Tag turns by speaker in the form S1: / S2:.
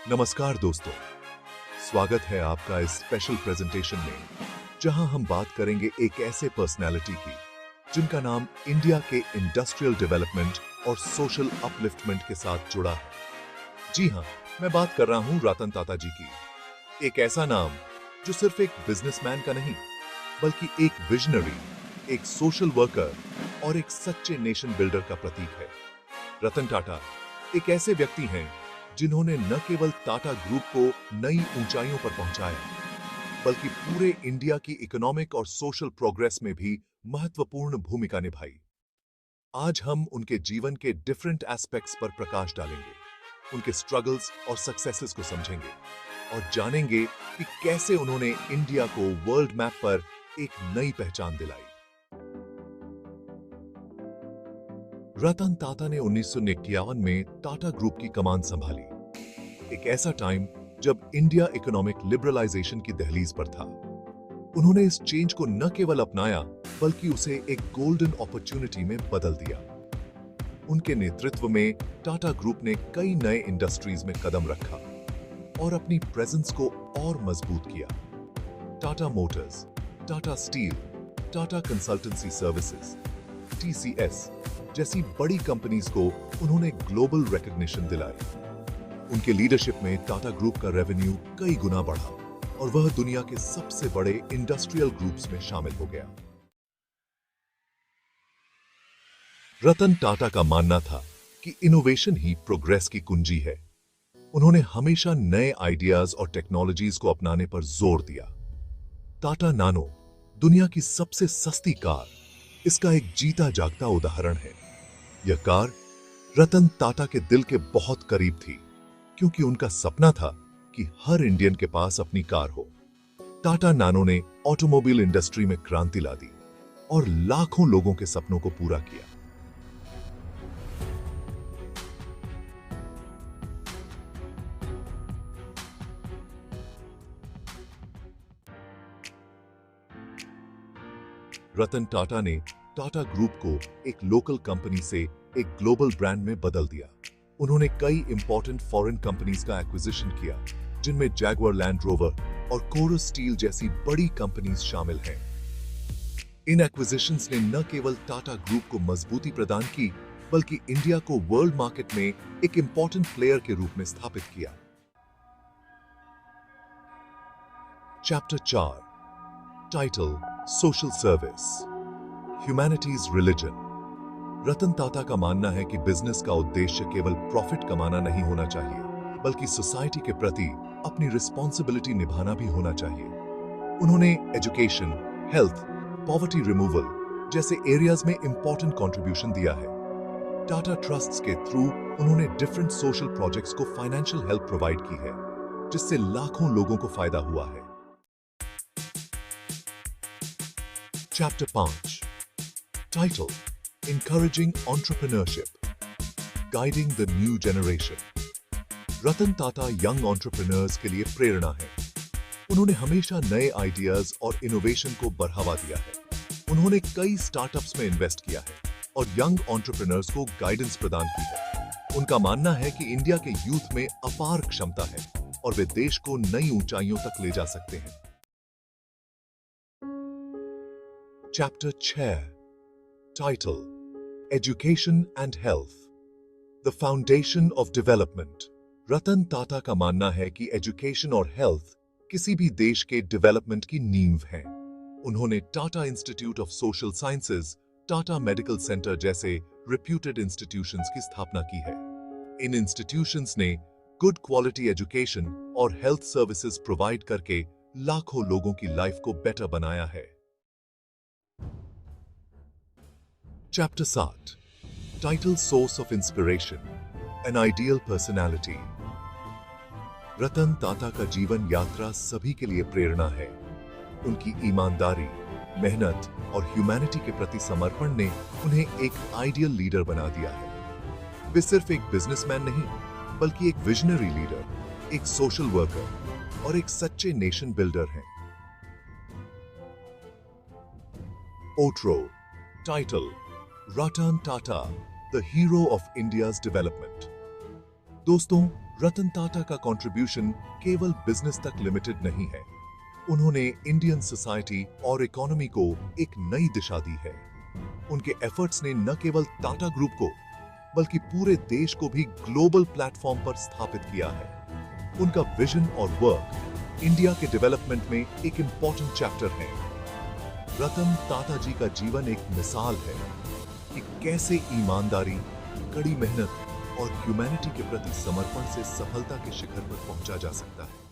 S1: नमस्कार दोस्तों, स्वागत है आपका इस स्पेशल प्रेजेंटेशन में जहां हम बात करेंगे एक ऐसे पर्सनालिटी की जिनका नाम इंडिया के इंडस्ट्रियल डेवलपमेंट और सोशल अपलिफ्टमेंट के साथ जुड़ा है। जी हां, मैं बात कर रहा हूं रतन टाटा जी की। एक ऐसा नाम जो सिर्फ एक बिजनेसमैन का नहीं बल्कि एक विजनरी, एक सोशल वर्कर और एक सच्चे नेशन बिल्डर का प्रतीक है। रतन टाटा एक ऐसे व्यक्ति हैं जिन्होंने न केवल टाटा ग्रुप को नई ऊंचाइयों पर पहुंचाया बल्कि पूरे इंडिया की इकोनॉमिक और सोशल प्रोग्रेस में भी महत्वपूर्ण भूमिका निभाई। आज हम उनके जीवन के डिफरेंट एस्पेक्ट्स पर प्रकाश डालेंगे, उनके स्ट्रगल्स और सक्सेसेस को समझेंगे और जानेंगे कि कैसे उन्होंने इंडिया को वर्ल्ड मैप पर एक नई पहचान दिलाई। रतन टाटा ने 1951 में टाटा ग्रुप की कमान संभाली, एक ऐसा टाइम जब इंडिया इकोनॉमिक लिबरलाइजेशन की दहलीज पर था। उन्होंने इस चेंज को न केवल अपनाया बल्कि उसे एक गोल्डन अपॉर्चुनिटी में बदल दिया। उनके नेतृत्व में टाटा ग्रुप ने कई नए इंडस्ट्रीज में कदम रखा और अपनी प्रेजेंस को और मजबूत किया। Tata Motors, Tata steel, Tata consultancy services, TCS जैसी बड़ी कंपनीज को उन्होंने ग्लोबल रिकॉग्निशन दिलाई। उनके लीडरशिप में टाटा ग्रुप का रेवेन्यू कई गुना बढ़ा और वह दुनिया के सबसे बड़े इंडस्ट्रियल ग्रुप्स में शामिल हो गया। रतन टाटा का मानना था कि इनोवेशन ही प्रोग्रेस की कुंजी है। उन्होंने हमेशा नए आइडियाज और टेक्नोलॉजीज को अपनाने पर जोर दिया। टाटा नानो दुनिया की सबसे सस्ती कार इसका एक जीता जागता उदाहरण है। यह कार रतन टाटा के दिल के बहुत करीब थी क्योंकि उनका सपना था कि हर इंडियन के पास अपनी कार हो। टाटा नानो ने ऑटोमोबाइल इंडस्ट्री में क्रांति ला दी और लाखों लोगों के सपनों को पूरा किया। रतन टाटा ने टाटा ग्रुप को एक लोकल कंपनी से एक ग्लोबल ब्रांड में बदल दिया। उन्होंने कई इंपॉर्टेंट फॉरेन कंपनीज का एक्विजिशन किया जिनमें जैगुआर लैंड रोवर और कोरस स्टील जैसी बड़ी कंपनीज शामिल हैं। इन एक्विजिशंस ने न केवल टाटा ग्रुप को मजबूती प्रदान की बल्कि इंडिया को वर्ल्ड मार्केट में एक इंपॉर्टेंट प्लेयर के रूप में स्थापित किया। Chapter 4, title social service, humanities religion. Ratan Tata का मानना है कि बिजनेस का उद्देश्य केवल प्रॉफिट कमाना नहीं होना चाहिए बल्कि सोसाइटी के प्रति अपनी रिस्पॉन्सिबिलिटी निभाना भी होना चाहिए। उन्होंने एजुकेशन, हेल्थ, पॉवर्टी रिमूवल जैसे एरियाज में इंपॉर्टेंट कंट्रीब्यूशन दिया है। टाटा ट्रस्ट्स के थ्रू उन्होंने डिफरेंट सोशल प्रोजेक्ट्स को फाइनेंशियल हेल्प प्रोवाइड की है जिससे लाखों लोगों को फायदा हुआ है। Chapter 5, title Encouraging Entrepreneurship, Guiding the New Generation। Ratan Tata young entrepreneurs के लिए प्रेरणा है। उन्होंने हमेशा नए आइडियाज और इनोवेशन को बढ़ावा दिया है। उन्होंने कई स्टार्टअप्स में इन्वेस्ट किया है और यंग एंटरप्रेन्योर्स को गाइडेंस प्रदान की है। उनका मानना है कि इंडिया के यूथ में अपार क्षमता है और वे देश को नई ऊंचाइयों तक ले जा सकते हैं। Chapter 6, title education and health, the foundation of development. Ratan Tata का मानना है कि एजुकेशन और हेल्थ किसी भी देश के डेवलपमेंट की नींव हैं। उन्होंने Tata institute of social sciences, Tata medical centre जैसे रिप्यूटेड इंस्टीट्यूशंस की स्थापना की है। इन इंस्टीट्यूशंस ने गुड क्वालिटी एजुकेशन और हेल्थ सर्विसेज प्रोवाइड करके लाखों लोगों की लाइफ को बेटर बनाया है। Chapter 7, title source of inspiration, an ideal personality. Ratan Tata का जीवन यात्रा सभी के लिए प्रेरणा है। उनकी ईमानदारी, मेहनत और ह्यूमैनिटी के प्रति समर्पण ने उन्हें एक आइडियल लीडर बना दिया है। वे सिर्फ एक बिजनेसमैन नहीं बल्कि एक विजनरी लीडर, एक सोशल वर्कर और एक सच्चे नेशन बिल्डर हैं। Outro, title Ratan Tata, the hero of India's development. दोस्तों, रतन टाटा का कंट्रीब्यूशन केवल बिजनेस तक लिमिटेड नहीं है। उन्होंने इंडियन सोसाइटी और इकोनॉमी को एक नई दिशा दी है। उनके एफर्ट्स ने न केवल टाटा ग्रुप को बल्कि पूरे देश को भी ग्लोबल प्लेटफॉर्म पर स्थापित किया है। उनका विजन और वर्क इंडिया के डेवलपमेंट में एक इंपॉर्टेंट चैप्टर है। रतन टाटा जी का जीवन एक मिसाल है कि कैसे ईमानदारी, कड़ी मेहनत और ह्यूमैनिटी के प्रति समर्पण से सफलता के शिखर पर पहुंचा जा सकता है।